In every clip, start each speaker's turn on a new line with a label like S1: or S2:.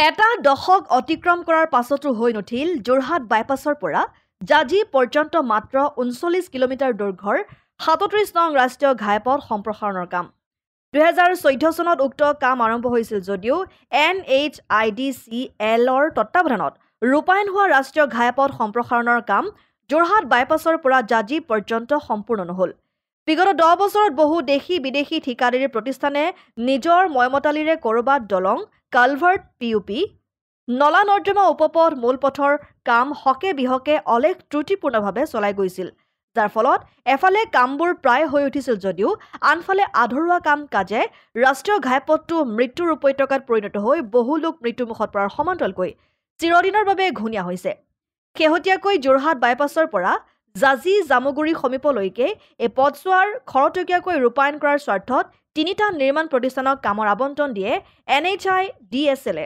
S1: এটা দশক অতিক্ৰম কৰাৰ পাছতো হৈ নুঠিল যোৰহাট বাইপাছৰ পৰা জাজি পৰ্যন্ত মাত্ৰ ৩৯ কিলোমিটাৰ দৈৰ্ঘ্যৰ ৩৭ নং ৰাষ্ট্ৰীয় ঘাইপথ সম্প্ৰসাৰণৰ কাম ২০১৪ চনত উক্ত কাম আৰম্ভ হৈছিল যদিও NHIDCLৰ তত্বাৱধানত ৰূপায়ণ হোৱা ৰাষ্ট্ৰীয় ঘাইপথ সম্প্ৰসাৰণৰ কাম যোৰহাট বাইপাছৰ পৰা জাজি পৰ্যন্ত সম্পূৰ্ণ নহল। বিগত 10 বছৰত বহু দেশী বিদেশী ঠিকাদাৰী প্ৰতিষ্ঠানে নিজৰ ময়মতালিৰে কৰবাত দলং কালভাৰ্ট PUP নলা নৰ্দমা উপপথ মূলপথৰ কাম হকে বিহকে অলেখ ত্ৰুটিপূৰ্ণভাৱে চলাই গৈছিল, যাৰ ফলত এফালে কামবোৰ প্ৰায় হৈ উঠিছিল যদিও আনফালে আধৰুৱা কাম কাজে ৰাষ্ট্ৰীয় ঘাইপথটো মৃত্যুৰ উপত্যকাত পৰিণত হৈ বহু লোক মৃত্যুমুখত পৰাৰ সমান্তৰালকৈ চিৰদিনৰ বাবে ঘূণীয়া হৈছে। শেহতীয়াকৈ যোৰহাট বাইপাছৰ পৰা জাজি জামুগুৰি সমীপলৈকে এই পথছোৱাৰ খৰতকীয়াকৈ ৰূপায়ণ কৰাৰ স্বাৰ্থত 3টা নিৰ্মাণ প্ৰতিষ্ঠানক কামৰ আবণ্টন দিয়ে NHIDCL।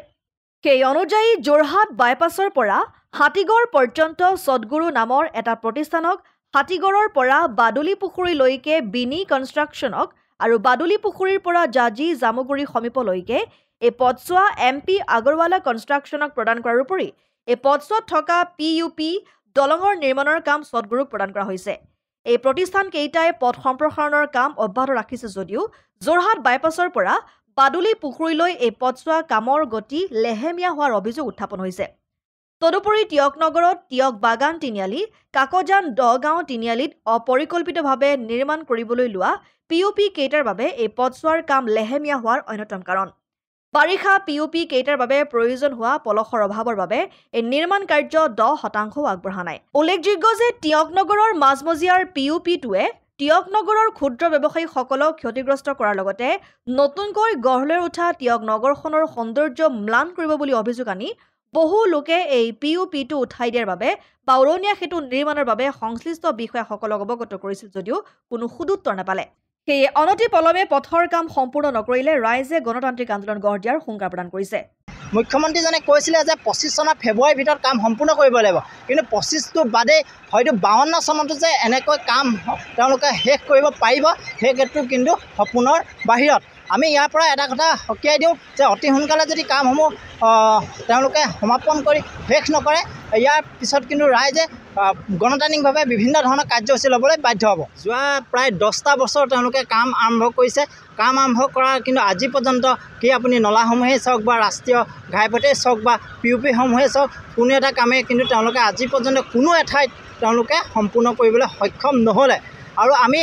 S1: সেই অনুযায়ী যোৰহাট বাইপাছৰ পৰা হাতীগড় পৰ্যন্ত সদগুৰু নামৰ এটা প্ৰতিষ্ঠানক হাতীগড়ৰ পৰা বাদুলি পুখুৰীলৈকে বিনি কনষ্ট্ৰাকশ্যনক আৰু বাদুলি পুখুৰীৰ পৰা জাজি জামুগুৰি সমীপলৈকে এই পথছোৱা MP আগৰৱালা কনষ্ট্ৰাকশ্যনক প্ৰদান কৰাৰ উপৰি এই পথছোৱাত থকা PUP দলঙৰ নিৰ্মাণৰ কাম সদগুৰুক প্ৰদান কৰা হৈছে। এই প্ৰতিষ্ঠান কেইটাই পথ সম্প্ৰসাৰণৰ কাম অব্যাহত ৰাখিছে যদিও যোৰহাট বাইপাছৰ পৰা বাদুলি পুখুৰীলৈ এই পথছোৱা কামৰ গতি লেহেমীয়া হোৱাৰ অভিযোগ উত্থাপন হৈছে। তদুপৰি তিয়কনগৰত তিয়ক বাগান তিনিআলি কাকজান দগাঁও তিনিআলিত অপৰিকল্পিতভাৱে নিৰ্মাণ কৰিবলৈ লোৱা PUP কেইটাৰ বাবে এই পথছোৱাৰ কাম লেহেমীয়া হোৱাৰ অন্যতম কাৰণ। বাৰিষা PUP কেইটাৰ বাবে প্ৰয়োজন হোৱা পলসৰ অভাৱৰ বাবে এই নিৰ্মাণ কাৰ্য 10% আগবঢ়া নাই। উল্লেখযোগ্য যে তিয়কনগৰৰ মাজমজিয়াৰ PUP-টোৱে তিয়কনগৰৰ ক্ষুদ্ৰ ব্যৱসায়ীসকলক ক্ষতিগ্ৰস্ত কৰাৰ লগতে নতুনকৈ গঢ় লৈ উঠা তিয়ক নগৰখনৰ সৌন্দৰ্য ম্লান কৰিব বুলি অভিযোগ আনি বহু লোকে এই PUP-টো উঠাই দিয়াৰ বাবে বা উৰণীয়া সেতু নিৰ্মাণৰ বাবে সংশ্লিষ্ট বিষয়াসকলক অৱগত কৰিছিল যদিও কোনো সুদুত্তৰ নাপালে। সেয়ে অনতি পলমে পথৰ কাম সম্পূৰ্ণ নকৰিলে ৰাইজে গণতান্ত্ৰিক আন্দোলন গঢ় দিয়াৰ হুংকাৰ প্ৰদান কৰিছে।
S2: মুখ্যমন্ত্ৰীজনে কৈছিলে যে 25 চনৰ ফেব্ৰুৱাৰীৰ ভিতৰত কাম সম্পূৰ্ণ কৰিব লাগিব, কিন্তু 25টো বাদে হয়তো 52 চনতো যে এনেকৈ কাম তেওঁলোকে শেষ কৰিব পাৰিব সেই ক্ষেত্ৰত কিন্তু সপোনৰ বাহিৰত। আমি ইয়াৰ পৰা এটা কথা সকীয়াই দিওঁ যে অতি সোনকালে যদি কামসমূহ তেওঁলোকে সমাপন কৰি শেষ নকৰে ইয়াৰ পিছত কিন্তু ৰাইজে গণতান্ত্ৰিকভাৱে বিভিন্ন ধৰণৰ কাৰ্যসূচী ল'বলৈ বাধ্য হ'ব। যোৱা প্ৰায় 10টা বছৰ তেওঁলোকে কাম আৰম্ভ কৰিছে। কাম আৰম্ভ কৰাৰ কিন্তু আজি পৰ্যন্ত কি আপুনি নলাসমূহেই চাওক বা ৰাষ্ট্ৰীয় ঘাইপথেই চাওক বা PUP-সমূহেই চাওক কোনো এটা কামেই কিন্তু তেওঁলোকে আজি পৰ্যন্ত কোনো এঠাইত তেওঁলোকে সম্পূৰ্ণ কৰিবলৈ সক্ষম নহ'লে। আৰু আমি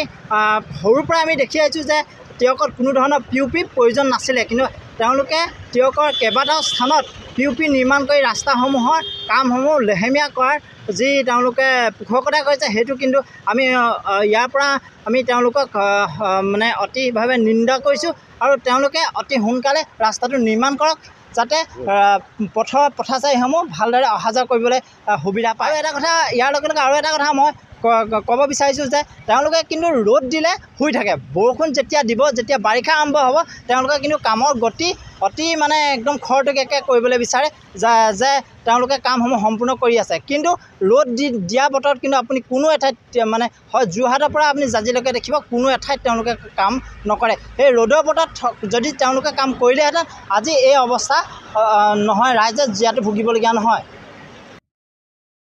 S2: সৰুৰ পৰা আমি দেখি আহিছোঁ যে তিয়কত কোনো ধৰণৰ PUP প্ৰয়োজন নাছিলে, কিন্তু তেওঁলোকে তিয়কৰ কেইবাটাও স্থানত PUP নিৰ্মাণ কৰি ৰাস্তাসমূহৰ কামসমূহ লেহেমীয়া কৰাৰ যি তেওঁলোকে পোষকতা কৰিছে সেইটো কিন্তু আমি ইয়াৰ পৰা আমি তেওঁলোকক মানে অতিভাৱে নিন্দা কৰিছোঁ আৰু তেওঁলোকে অতি সোনকালে ৰাস্তাটো নিৰ্মাণ কৰক যাতে পথচাৰীসমূহ ভালদৰে অহা যোৱা কৰিবলৈ সুবিধা পায়। আৰু এটা কথা ইয়াৰ লগে লগে আৰু এটা কথা মই ক'ব বিচাৰিছোঁ যে তেওঁলোকে কিন্তু ৰ'দ দিলে শুই থাকে, বৰষুণ যেতিয়া দিব যেতিয়া বাৰিষা আৰম্ভ হ'ব তেওঁলোকে কিন্তু কামৰ গতি অতি মানে একদম খৰতকীয়াকৈ কৰিবলৈ বিচাৰে যে তেওঁলোকে কামসমূহ সম্পূৰ্ণ কৰি আছে, কিন্তু ৰ'দ দিয়া বতৰত কিন্তু আপুনি কোনো এঠাইত মানে হয় যোৰহাটৰ পৰা আপুনি জাজিলৈকে দেখিব কোনো এঠাইত তেওঁলোকে কাম নকৰে। সেই ৰ'দৰ বতৰত যদি তেওঁলোকে কাম কৰিলেহেঁতেন আজি এই অৱস্থা নহয়, ৰাইজে জীয়াতু ভুগিবলগীয়া নহয়।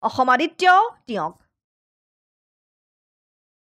S1: অসম আদিত্য তিয়ক।